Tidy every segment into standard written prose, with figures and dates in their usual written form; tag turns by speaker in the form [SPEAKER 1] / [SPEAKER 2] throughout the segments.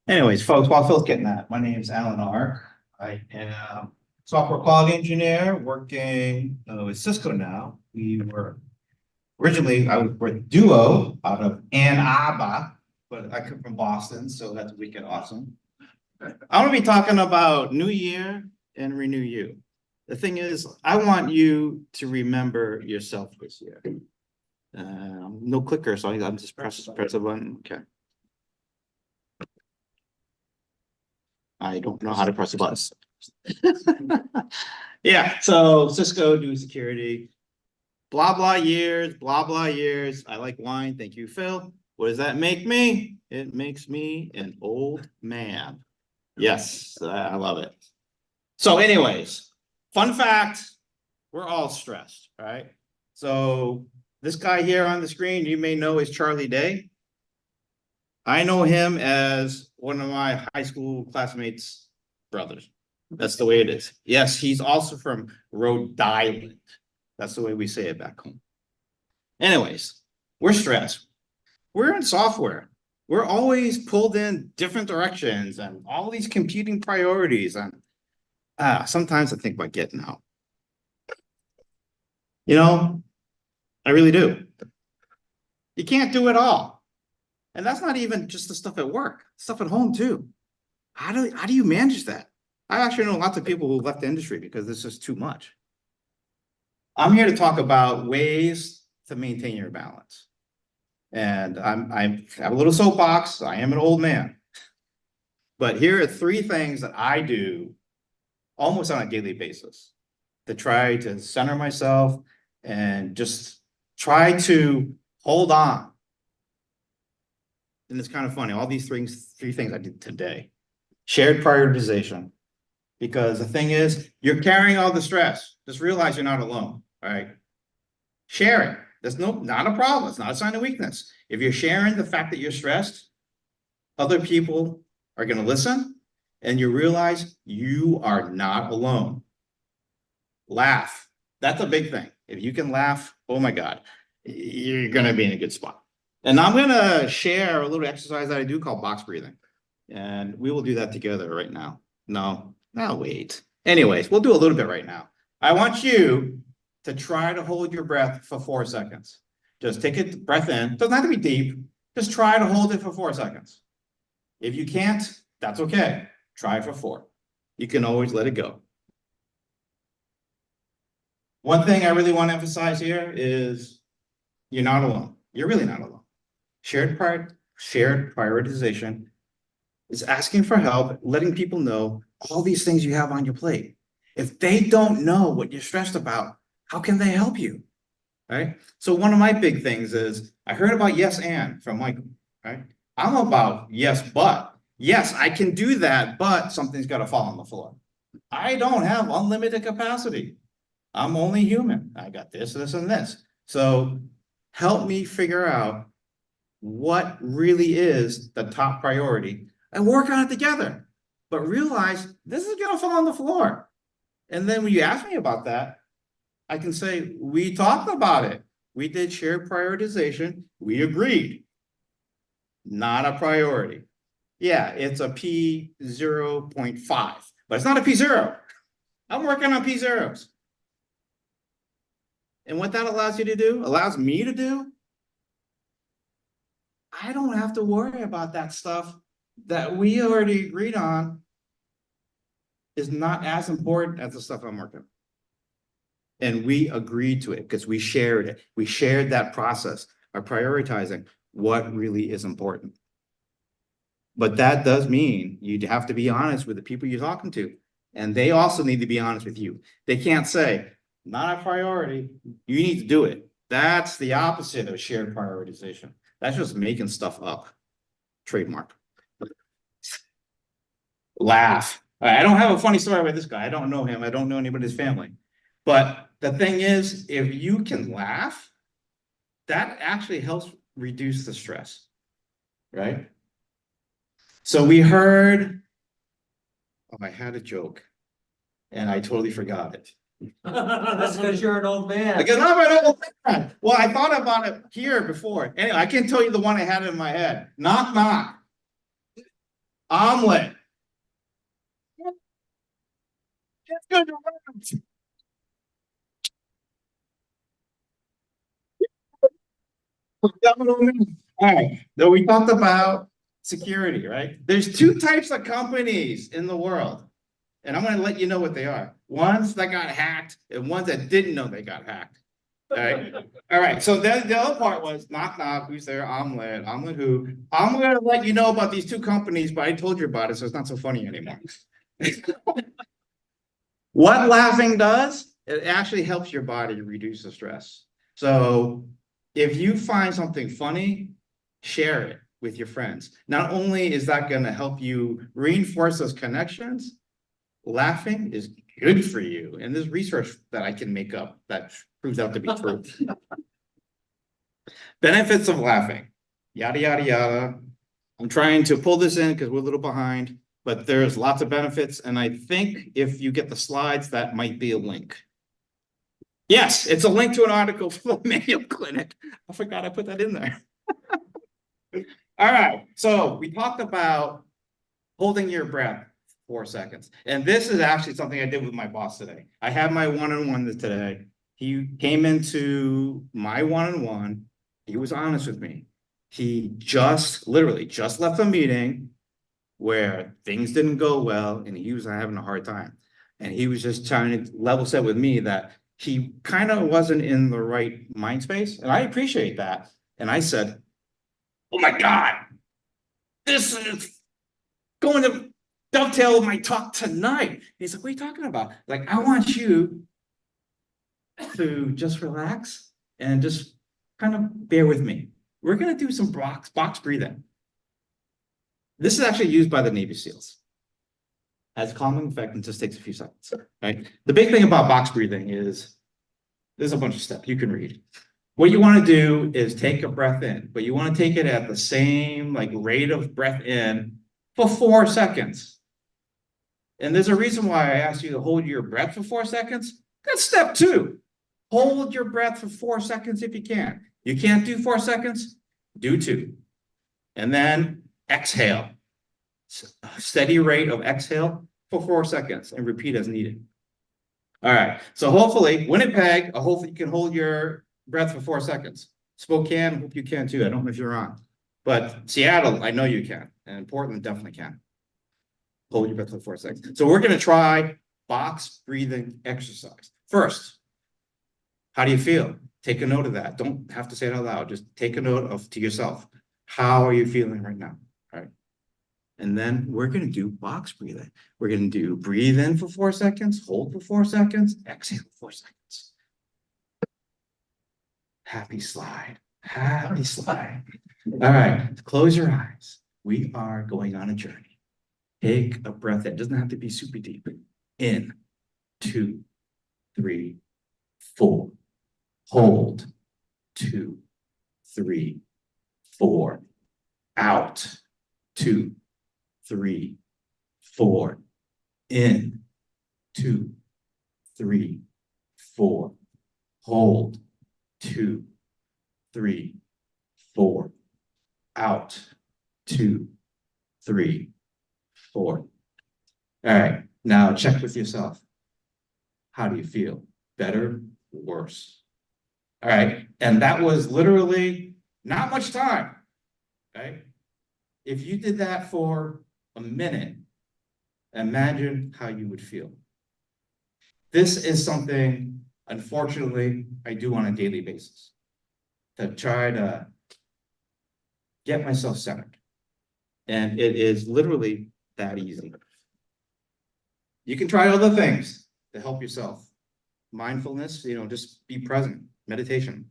[SPEAKER 1] Anyways, folks, while Phil's getting that, my name is Alan Ark. I am software quality engineer working with Cisco now. We were originally, we're a duo out of Ann Arbor, but I come from Boston, so that's wicked awesome. I'm gonna be talking about New Year and Renew You. The thing is, I want you to remember yourself this year. No clicker, so I'm just press a button. Okay. I don't know how to press the buttons. Yeah, so Cisco do security. Blah, blah years, blah, blah years. I like wine. Thank you, Phil. What does that make me? It makes me an old man. Yes, I love it. So anyways, fun fact, we're all stressed, right? So this guy here on the screen, you may know is Charlie Day. I know him as one of my high school classmates' brothers. That's the way it is. Yes, he's also from Rhode Island. That's the way we say it back home. Anyways, we're stressed. We're in software. We're always pulled in different directions and all these competing priorities. And sometimes I think about getting out. You know, I really do. You can't do it all. And that's not even just the stuff at work, stuff at home too. How do you manage that? I actually know lots of people who left the industry because this is too much. I'm here to talk about ways to maintain your balance. And I have a little soapbox. I am an old man. But here are three things that I do almost on a daily basis to try to center myself and just try to hold on. And it's kind of funny, all these three things I did today. Shared prioritization. Because the thing is, you're carrying all the stress. Just realize you're not alone, all right? Share it. There's not a problem. It's not a sign of weakness. If you're sharing the fact that you're stressed, other people are going to listen and you realize you are not alone. Laugh. That's a big thing. If you can laugh, oh my God, you're going to be in a good spot. And I'm going to share a little exercise that I do called box breathing. And we will do that together right now. No, wait. Anyways, we'll do a little bit right now. I want you to try to hold your breath for 4 seconds. Just take a breath in. Doesn't have to be deep. Just try to hold it for 4 seconds. If you can't, that's okay. Try for 4. You can always let it go. One thing I really want to emphasize here is you're not alone. You're really not alone. Shared prioritization is asking for help, letting people know all these things you have on your plate. If they don't know what you're stressed about, how can they help you? Right? So one of my big things is I heard about yes and from Michael, right? I'm about yes, but yes, I can do that, but something's got to fall on the floor. I don't have unlimited capacity. I'm only human. I got this, and this. So help me figure out what really is the top priority and work on it together. But realize this is going to fall on the floor. And then when you ask me about that, I can say, we talked about it. We did shared prioritization. We agreed. Not a priority. Yeah, it's a P 0.5, but it's not a P0. I'm working on P0s. And what that allows you to do, allows me to do, I don't have to worry about that stuff that we already agreed on is not as important as the stuff I'm working on. And we agreed to it because we shared it. We shared that process of prioritizing what really is important. But that does mean you have to be honest with the people you're talking to. And they also need to be honest with you. They can't say, not a priority. You need to do it. That's the opposite of shared prioritization. That's just making stuff up. Trademark. Laugh. I don't have a funny story about this guy. I don't know him. I don't know anybody's family. But the thing is, if you can laugh, that actually helps reduce the stress, right? So we heard, I had a joke and I totally forgot it.
[SPEAKER 2] That's because you're an old man.
[SPEAKER 1] Because I'm an old man. Well, I thought about it here before. Anyway, I can't tell you the one I had in my head. Knock, knock. Omelet. It's good to run. All right, so we talked about security, right? There's two types of companies in the world, and I'm gonna let you know what they are. Ones that got hacked and ones that didn't know they got hacked. All right, so then the other part was knock knock, who's there? Omelet, omelet who? I'm gonna let you know about these two companies, but I told you about it, so it's not so funny anymore. What laughing does, it actually helps your body reduce the stress. So if you find something funny, share it with your friends. Not only is that going to help you reinforce those connections, laughing is good for you. And there's research that I can make up that proves out to be true. Benefits of laughing, yada, yada, yada. I'm trying to pull this in because we're a little behind, but there's lots of benefits. And I think if you get the slides, that might be a link. Yes, it's a link to an article from the Mayo Clinic. I forgot I put that in there. All right, so we talked about holding your breath 4 seconds. And this is actually something I did with my boss today. I had my one-on-one today. He came into my one-on-one. He was honest with me. He literally just left a meeting where things didn't go well and he was having a hard time. And he was just trying to level set with me that he kind of wasn't in the right mind space. And I appreciate that. And I said, oh my God, this is going to dovetail with my talk tonight. He's like, what are you talking about? Like, I want you to just relax and just kind of bear with me. We're going to do some box breathing. This is actually used by the Navy SEALs. Has a calming effect and just takes a few seconds, right? The big thing about box breathing is there's a bunch of steps you can read. What you want to do is take a breath in, but you want to take it at the same rate of breath in for 4 seconds. And there's a reason why I asked you to hold your breath for 4 seconds. That's step 2. Hold your breath for 4 seconds if you can. You can't do 4 seconds, do 2. And then exhale. Steady rate of exhale for 4 seconds and repeat as needed. All right, so hopefully Winnipeg, I hope you can hold your breath for 4 seconds. Spokane, hope you can too. I don't know if you're on, but Seattle, I know you can, and Portland definitely can. Hold your breath for 4 seconds. So we're going to try box breathing exercise. First, how do you feel? Take a note of that. Don't have to say it out loud. Just take a note of to yourself. How are you feeling right now? All right. And then we're going to do box breathing. We're going to do breathe in for 4 seconds, hold for 4 seconds, exhale for 4 seconds. Happy slide. Happy slide. All right. Close your eyes. We are going on a journey. Take a breath in. It doesn't have to be super deep. In, 2, 3, 4. Hold, 2, 3, 4. Out, 2, 3, 4. In, 2, 3, 4. Hold, 2, 3, 4. Out, 2, 3, 4. All right, now check with yourself. How do you feel? Better, worse? All right, and that was literally not much time, right? If you did that for a minute, imagine how you would feel. This is something, unfortunately, I do on a daily basis to try to get myself centered. And it is literally that easy. You can try other things to help yourself. Mindfulness, just be present, meditation,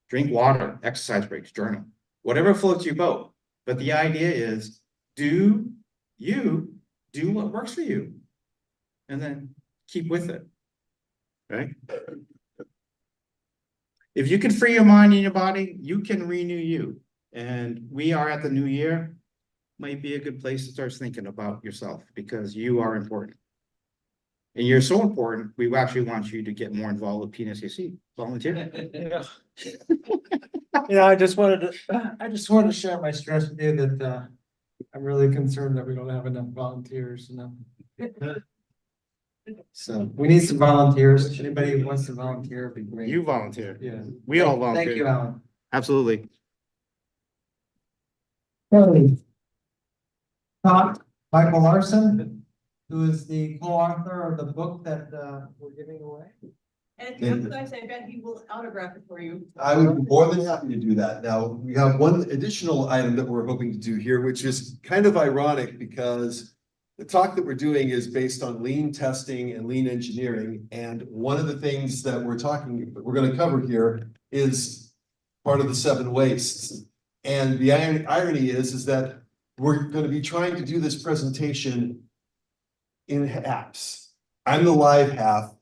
[SPEAKER 1] drink water, exercise breaks, journal, whatever floats your boat. But the idea is do what works for you and then keep with it, right? If you can free your mind and your body, you can renew you. And we are at the new year, might be a good place to start thinking about yourself because you are important. And you're so important, we actually want you to get more involved with PNSAC. Volunteer.
[SPEAKER 2] Yeah, I just wanted to share my stress with you that
[SPEAKER 3] I'm really concerned that we don't have enough volunteers, So we need some volunteers. Anybody who wants to volunteer would be great.
[SPEAKER 1] You volunteer.
[SPEAKER 3] Yeah.
[SPEAKER 1] We all
[SPEAKER 3] Thank you,
[SPEAKER 1] volunteer.
[SPEAKER 3] Alan.
[SPEAKER 1] Absolutely.
[SPEAKER 3] Michael Larson, who is the co-author of the book that we're giving away.
[SPEAKER 4] And you guys, I bet he will autograph it for you.
[SPEAKER 5] I would be more than happy to do that. Now, we have one additional item that we're hoping to do here, which is kind of ironic because the talk that we're doing is based on lean testing and lean engineering. And one of the things that we're going to cover here is part of the 7 wastes. And the irony is that we're going to be trying to do this presentation in halves. I'm the live half,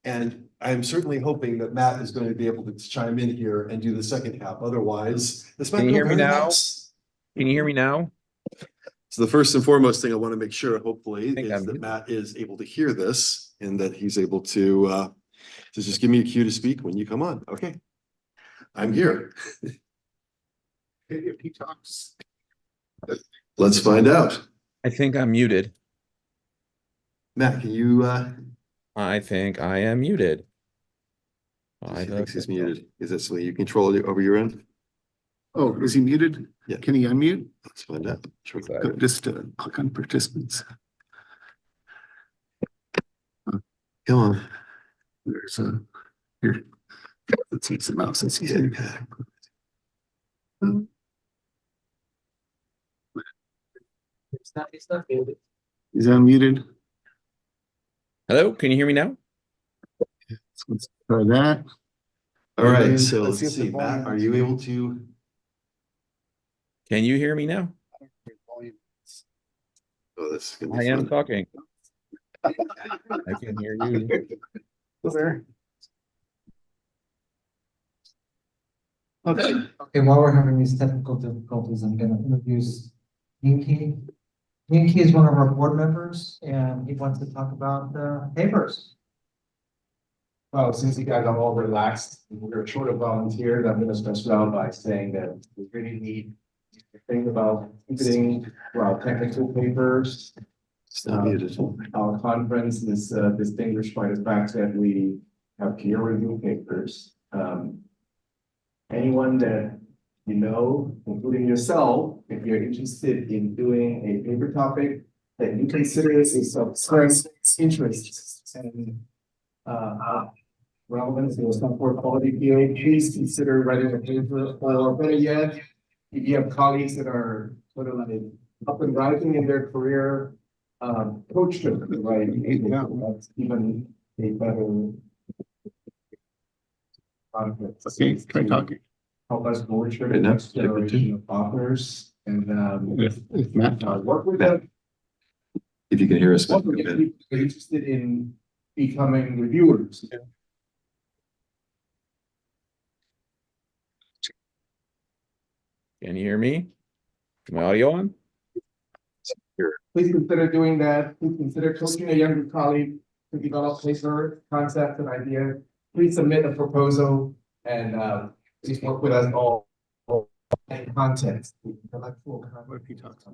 [SPEAKER 5] and I'm certainly hoping that Matt is going to be able to chime in here and do the second half. Otherwise, this might
[SPEAKER 6] Can you
[SPEAKER 5] go
[SPEAKER 6] hear me
[SPEAKER 5] very
[SPEAKER 6] now?
[SPEAKER 5] nice.
[SPEAKER 6] Can you hear me now?
[SPEAKER 5] So the first and foremost thing I want to make sure, hopefully,
[SPEAKER 6] think
[SPEAKER 5] is
[SPEAKER 6] I'm
[SPEAKER 5] that
[SPEAKER 6] good.
[SPEAKER 5] Matt is able to hear this and that he's able to just give me a cue to speak when you come on. Okay. I'm here.
[SPEAKER 1] If he talks.
[SPEAKER 5] Let's find out.
[SPEAKER 6] I think I'm muted.
[SPEAKER 5] Matt, can you
[SPEAKER 6] I think I am muted.
[SPEAKER 5] he thinks he's muted. Is that something you control over your end?
[SPEAKER 1] Oh, is he muted?
[SPEAKER 5] Yeah.
[SPEAKER 1] Can he unmute?
[SPEAKER 5] Let's find out. Sure.
[SPEAKER 1] Just click on participants.
[SPEAKER 5] Come on.
[SPEAKER 1] There's a, here. Let's use the mouse and see.
[SPEAKER 3] It's not muted.
[SPEAKER 1] He's unmuted.
[SPEAKER 6] Hello, can you hear me now?
[SPEAKER 1] Let's try that.
[SPEAKER 5] All right,
[SPEAKER 1] And
[SPEAKER 5] so
[SPEAKER 1] let's
[SPEAKER 5] let's
[SPEAKER 1] see if
[SPEAKER 5] see,
[SPEAKER 1] the
[SPEAKER 5] Matt,
[SPEAKER 1] volume
[SPEAKER 5] are
[SPEAKER 1] is-
[SPEAKER 5] you able to?
[SPEAKER 6] Can you hear me now?
[SPEAKER 5] Oh, this is gonna
[SPEAKER 6] I
[SPEAKER 5] be
[SPEAKER 6] am
[SPEAKER 5] fun.
[SPEAKER 6] talking. I can hear you.
[SPEAKER 1] There. Okay.
[SPEAKER 3] Okay, while we're having these technical difficulties, I'm gonna introduce Yinki. Yinki is one of our board members and he wants to talk about papers.
[SPEAKER 7] Well, since you guys are all relaxed, we're short of volunteers, I'm gonna stress out by saying that we really need to think about contributing to our technical papers.
[SPEAKER 5] It's not muted.
[SPEAKER 7] Our conference is distinguished by the fact that we have peer review papers. Anyone that you know, including yourself, if you're interested in doing a paper topic that you consider is of current interest and relevance to some for quality field, please consider writing a paper, or better yet, if you have colleagues that are sort of like up and rising in their career, coach them, right? That's even a better conference.
[SPEAKER 1] Okay, try talking.
[SPEAKER 7] Help us nurture the
[SPEAKER 5] Right now,
[SPEAKER 7] next generation of authors and
[SPEAKER 1] If Matt talks.
[SPEAKER 7] work with them.
[SPEAKER 5] If you can hear us.
[SPEAKER 7] Work with people who are interested in becoming reviewers.
[SPEAKER 6] Can you hear me? Is my audio on?
[SPEAKER 7] Please consider doing that. Please consider coaching a younger colleague to develop paper concepts and ideas. Please submit a proposal and please work with us all in context.
[SPEAKER 1] What if he talks?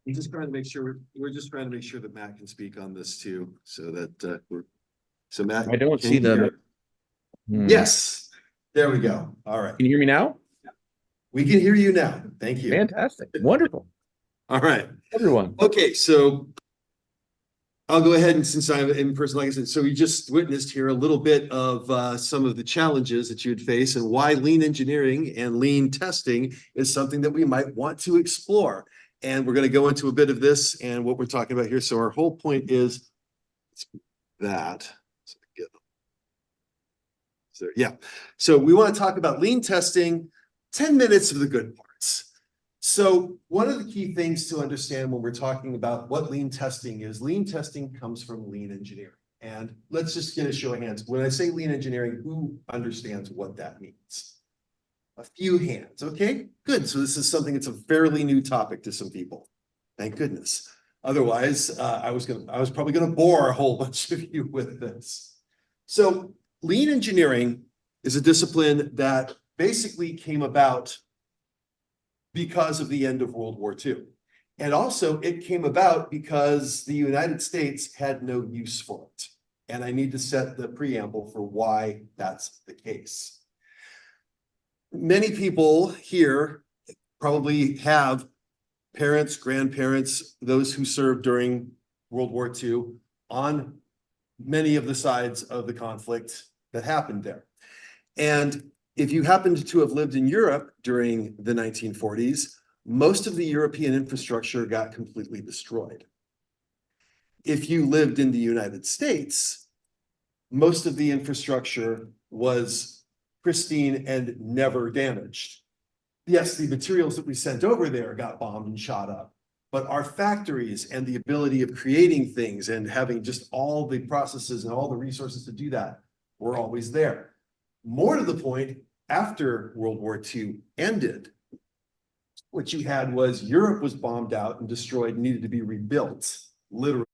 [SPEAKER 5] We're just trying to make sure, that Matt can speak on this too, so that so Matt.
[SPEAKER 6] I don't
[SPEAKER 5] can
[SPEAKER 6] see
[SPEAKER 5] you
[SPEAKER 6] the-
[SPEAKER 5] hear?
[SPEAKER 6] Hmm.
[SPEAKER 5] Yes, there we go. All right.
[SPEAKER 6] Can you hear me now?
[SPEAKER 5] We can hear you now. Thank you.
[SPEAKER 6] Fantastic. Wonderful.
[SPEAKER 5] All right.
[SPEAKER 6] Everyone.
[SPEAKER 5] Okay, so I'll go ahead and since I'm in person, like I said, so we just witnessed here a little bit of some of the challenges that you'd face and why lean engineering and lean testing is something that we might want to explore. And we're going to go into a bit of this and what we're talking about here. So our whole point is that. So yeah, so we want to talk about lean testing, 10 minutes of the good parts. So one of the key things to understand when we're talking about what lean testing comes from lean engineering. And let's just get a show of hands. When I say lean engineering, who understands what that means? A few hands. Okay, good. So this is something that's a fairly new topic to some people. Thank goodness. Otherwise, I was probably gonna bore a whole bunch of you with this. So lean engineering is a discipline that basically came about because of the end of World War II. And also it came about because the United States had no use for it. And I need to set the preamble for why that's the case. Many people here probably have parents, grandparents, those who served during World War II on many of the sides of the conflict that happened there. And if you happened to have lived in Europe during the 1940s, most of the European infrastructure got completely destroyed. If you lived in the United States, most of the infrastructure was pristine and never damaged. Yes, the materials that we sent over there got bombed and shot up, but our factories and the ability of creating things and having just all the processes and all the resources to do that were always there. More to the point, after World War II ended, what you had was Europe was bombed out and destroyed, needed to be rebuilt, literally.